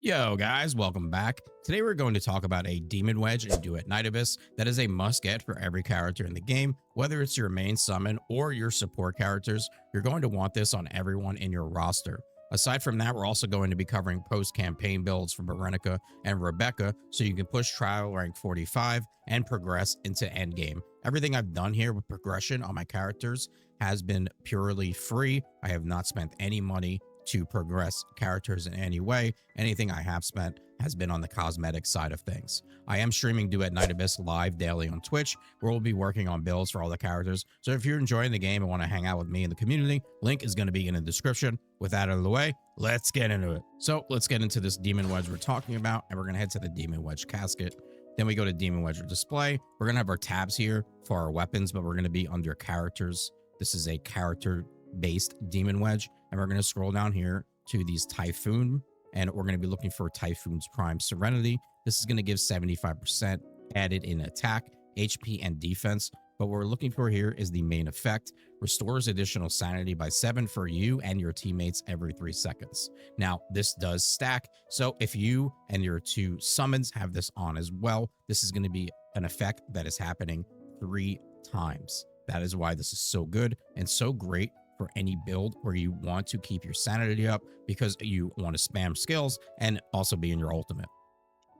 Yo guys, welcome back. Today we're going to talk about a Demon Wedge in Duet Night Abyss that is a must get for every character in the game. Whether it's your main summon or your support characters, you're going to want this on everyone in your roster. Aside from that, we're also going to be covering post-campaign builds for Berenica and Rebecca so you can push trial rank 45 and progress into endgame. Everything I've done here with progression on my characters has been purely free. I have not spent any money to progress characters in any way. Anything I have spent has been on the cosmetic side of things. I am streaming Duet Night Abyss live daily on Twitch, where we'll be working on builds for all the characters. So if you're enjoying the game and want to hang out with me in the community, link is going to be in the description. With that out of the way, let's get into it. So let's get into this Demon Wedge we're talking about, and we're going to head to the Demon Wedge casket. Then we go to Demon Wedge display. We're going to have our tabs here for our weapons, but we're going to be under characters. This is a character-based Demon Wedge, and we're going to scroll down here to these Typhon, and we're going to be looking for Typhons Prime Serenity. This is going to give 75% added in attack, HP, and defense. But what we're looking for here is the main effect. Restores additional sanity by 7 for you and your teammates every 3 seconds. Now, this does stack, so if you and your 2 summons have this on as well, this is going to be an effect that is happening 3 times. That is why this is so good and so great for any build where you want to keep your sanity up because you want to spam skills and also be in your ultimate.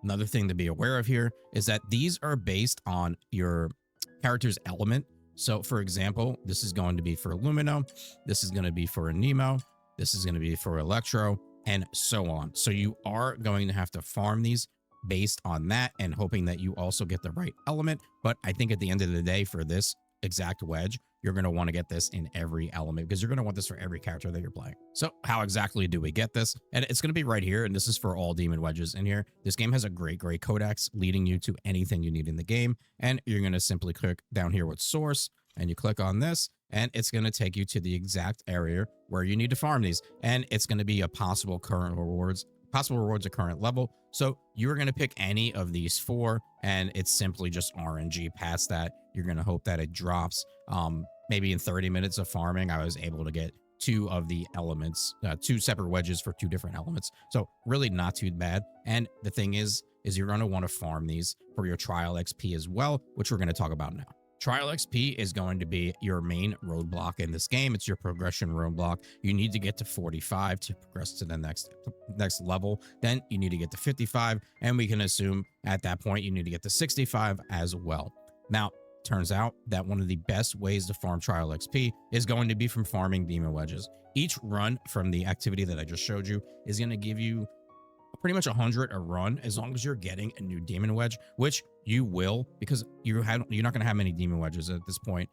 Another thing to be aware of here is that these are based on your character's element. So for example, this is going to be for Lumino, this is going to be for Nemo, this is going to be for Electro, and so on. So you are going to have to farm these based on that and hoping that you also get the right element. But I think at the end of the day, for this exact wedge, you're going to want to get this in every element because you're going to want this for every character that you're playing. So how exactly do we get this? And it's going to be right here, and this is for all Demon Wedges in here. This game has a great codex leading you to anything you need in the game, and you're going to simply click down here with source, and you click on this, and it's going to take you to the exact area where you need to farm these, and it's going to be a possible rewards at current level. So you're going to pick any of these 4, and it's simply just RNG past that. You're going to hope that it drops. Maybe in 30 minutes of farming, I was able to get 2 of the elements, 2 separate wedges for 2 different elements. So really not too bad. And the thing is you're going to want to farm these for your trial XP as well, which we're going to talk about now. Trial XP is going to be your main roadblock in this game. It's your progression roadblock. You need to get to 45 to progress to the next level. Then you need to get to 55, and we can assume at that point you need to get to 65 as well. Now, turns out that one of the best ways to farm trial XP is going to be from farming Demon Wedges. Each run from the activity that I just showed you is going to give you pretty much 100 a run as long as you're getting a new Demon Wedge, which you will, because you're not going to have many Demon Wedges at this point.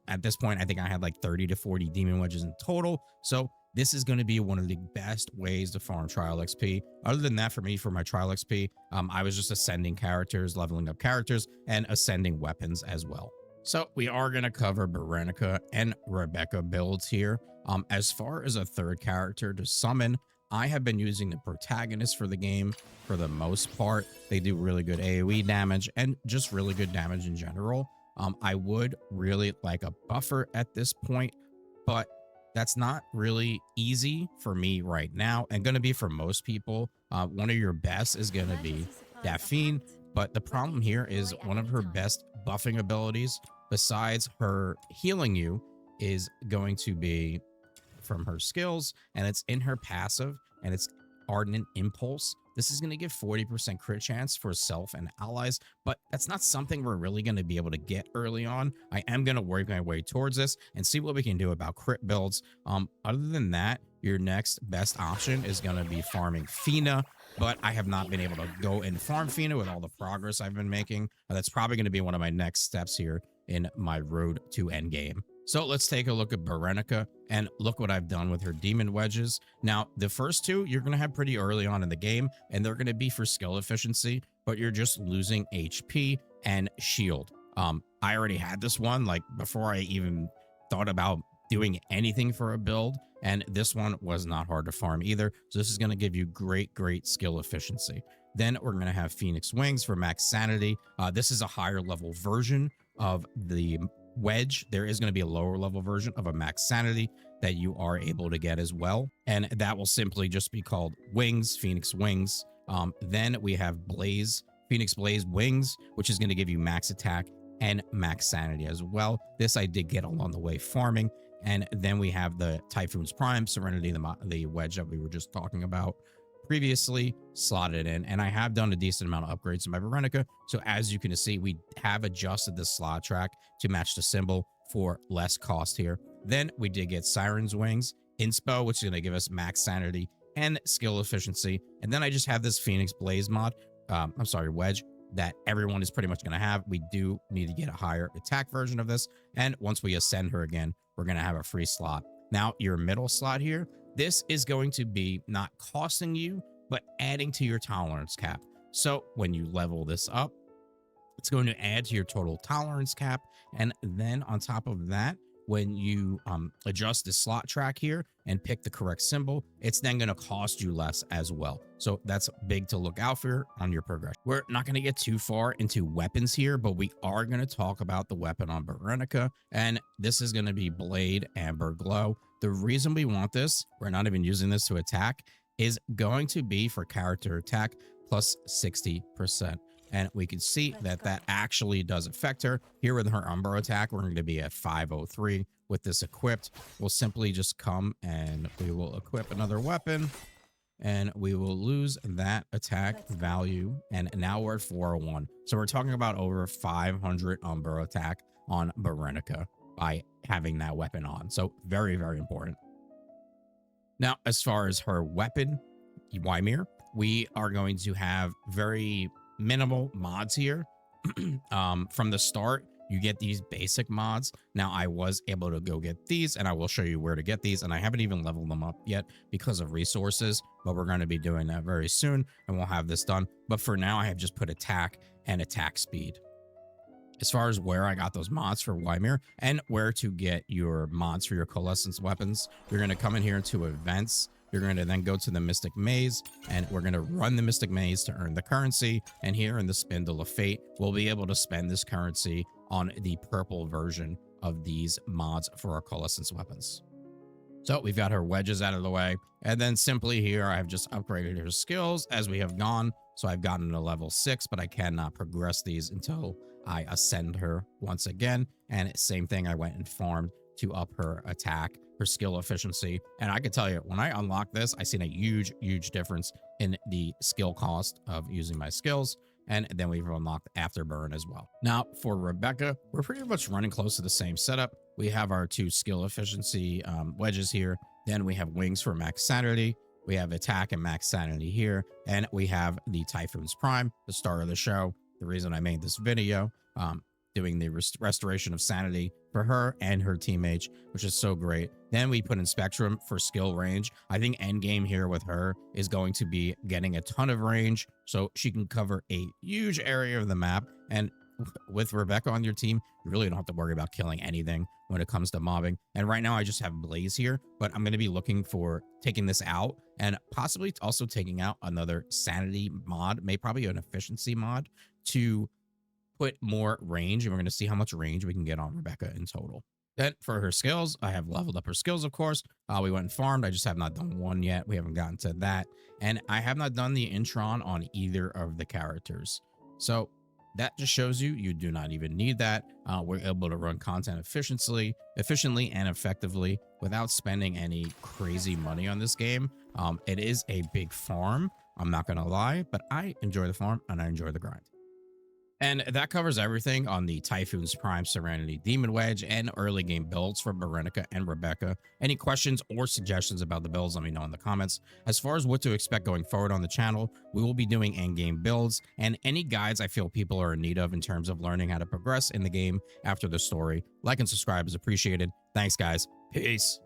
At this point, I think I had like 30 to 40 Demon Wedges in total. So this is going to be one of the best ways to farm trial XP. Other than that, for me, for my trial XP, I was just ascending characters, leveling up characters, and ascending weapons as well. So we are going to cover Berenica and Rebecca builds here. As far as a third character to summon, I have been using the protagonist for the game for the most part. They do really good AoE damage and just really good damage in general. I would really like a buffer at this point, but that's not really easy for me right now and going to be for most people. One of your best is going to be Daphne, but the problem here is one of her best buffing abilities, besides her healing you, is going to be from her skills, and it's in her passive, and it's Ardent Impulse. This is going to give 40% crit chance for self and allies, but that's not something we're really going to be able to get early on. I am going to work my way towards this and see what we can do about crit builds. Other than that, your next best option is going to be farming Fina, but I have not been able to go and farm Fina with all the progress I've been making. That's probably going to be one of my next steps here in my road to endgame. So let's take a look at Berenica and look what I've done with her Demon Wedges. Now, the first 2 you're going to have pretty early on in the game, and they're going to be for skill efficiency, but you're just losing HP and shield. I already had this one like before I even thought about doing anything for a build, and this one was not hard to farm either. So this is going to give you great skill efficiency. Then we're going to have Phoenix Wings for max sanity. This is a higher level version of the wedge. There is going to be a lower level version of a max sanity that you are able to get as well, and that will simply just be called Wings, Phoenix Wings. Then we have Blaze, Phoenix Blaze Wings, which is going to give you max attack and max sanity as well. This I did get along the way farming. And then we have the Typhons Prime Serenity, the wedge that we were just talking about previously, slotted in. And I have done a decent amount of upgrades to my Berenica. So as you can see, we have adjusted the slot track to match the symbol for less cost here. Then we did get Siren's Wings, Inspo, which is going to give us max sanity and skill efficiency. And then I just have this Phoenix Blaze mod, wedge, that everyone is pretty much going to have. We do need to get a higher attack version of this. And once we ascend her again, we're going to have a free slot. Now, your middle slot here, this is going to be not costing you, but adding to your tolerance cap. So when you level this up, it's going to add to your total tolerance cap. And then on top of that, when you adjust the slot track here and pick the correct symbol, it's then going to cost you less as well. So that's big to look out for on your progression. We're not going to get too far into weapons here, but we are going to talk about the weapon on Berenica, and this is going to be Blade Amber Glow. The reason we want this, we're not even using this to attack, is going to be for character attack plus 60%. And we can see that that actually does affect her. Here with her Umber attack, we're going to be at 503. With this equipped, we'll simply just come and we will equip another weapon. And we will lose that attack value. And now we're at 401. So we're talking about over 500 Umber attack on Berenica by having that weapon on. So very, very important. Now, as far as her weapon, Ymir, we are going to have very minimal mods here. From the start, you get these basic mods. Now, I was able to go get these, and I will show you where to get these, and I haven't even leveled them up yet because of resources, but we're going to be doing that very soon, and we'll have this done. But for now, I have just put attack and attack speed. As far as where I got those mods for Ymir and where to get your mods for your coalescence weapons, you're going to come in here into events. You're going to then go to the Mystic Maze, and we're going to run the Mystic Maze to earn the currency. And here in the Spindle of Fate, we'll be able to spend this currency on the purple version of these mods for our coalescence weapons. So we've got her wedges out of the way. And then simply here, I have just upgraded her skills as we have gone. So I've gotten to level 6, but I cannot progress these until I ascend her once again. And same thing, I went and farmed to up her attack, her skill efficiency. And I can tell you, when I unlock this, I seen a huge difference in the skill cost of using my skills. And then we've unlocked Afterburn as well. Now for Rebecca, we're pretty much running close to the same setup. We have our 2 skill efficiency wedges here. Then we have wings for max sanity. We have attack and max sanity here. And we have the Typhons Prime, the star of the show. The reason I made this video, doing the restoration of sanity for her and her teammates, which is so great. Then we put in Spectrum for skill range. I think endgame here with her is going to be getting a ton of range, so she can cover a huge area of the map. And with Rebecca on your team, you really don't have to worry about killing anything when it comes to mobbing. And right now I just have Blaze here, but I'm going to be looking for taking this out and possibly also taking out another sanity mod, probably an efficiency mod, to put more range, and we're going to see how much range we can get on Rebecca in total. Then for her skills, I have leveled up her skills, of course. We went and farmed. I just have not done one yet. We haven't gotten to that. And I have not done the intron on either of the characters. So that just shows you do not even need that. We're able to run content efficiently and effectively without spending any crazy money on this game. It is a big farm, I'm not going to lie, but I enjoy the farm and I enjoy the grind. And that covers everything on the Typhons Prime Serenity Demon Wedge and early game builds for Berenica and Rebecca. Any questions or suggestions about the builds, let me know in the comments. As far as what to expect going forward on the channel, we will be doing end game builds and any guides I feel people are in need of in terms of learning how to progress in the game after the story. Like and subscribe is appreciated. Thanks, guys. Peace.